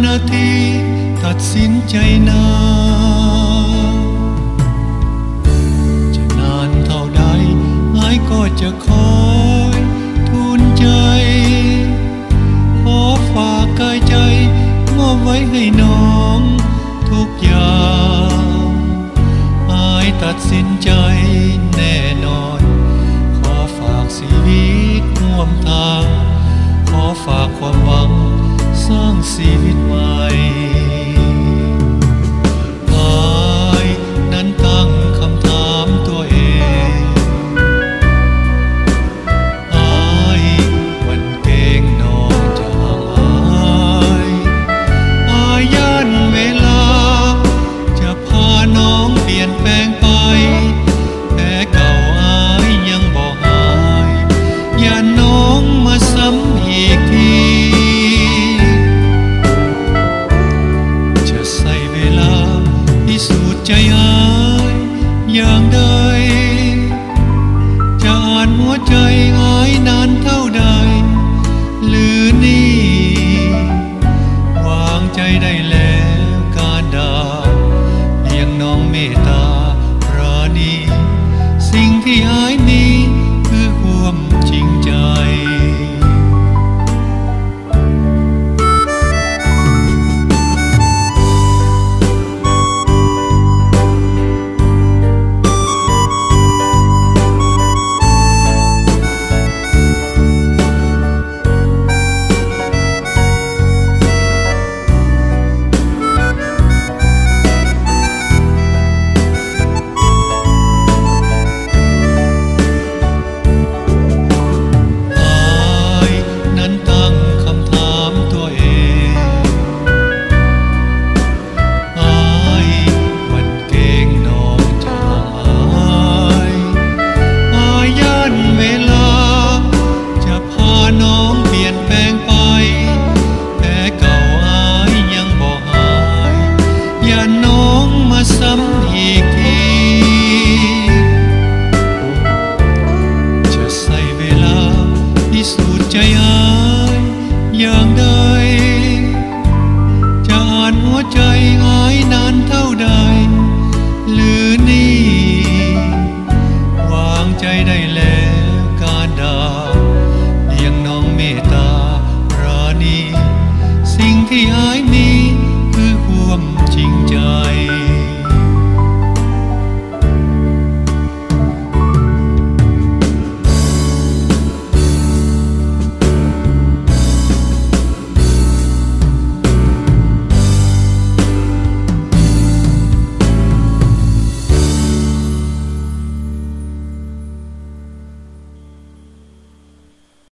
นาทีตัดสินใจนานจะนานเท่าใดไอ้ก็จะคอยทูลใจขอฝากกายใจมอบไว้ให้น้องทุกอย่างไอ้ตัดสินใจแน่นอนขอฝากชีวิตร่วมทางขอฝากความหวังสร้างชีวิตใหม่ไอ้นั้นตั้งคำถามตัวเองไอ้วันเก่งน้องจะห่างหายไอ้ย่านเวลาจะพาน้องเปลี่ยนแปลงไปแผลเก่าไอ้ยังบ่หายอย่าน้องมาซ้ำอีกทีจะใส่เวลาพิสูจน์ใจอายอย่างใดจะอ่านหัวใจอายนานเท่าใดหรือนี่วางใจได้แล้วการดาเลี้ยงน้องเมตตาราณีสิ่งที่อายนี้คือความจริงใจใจอายอย่างใดจะอ่านหัวใจ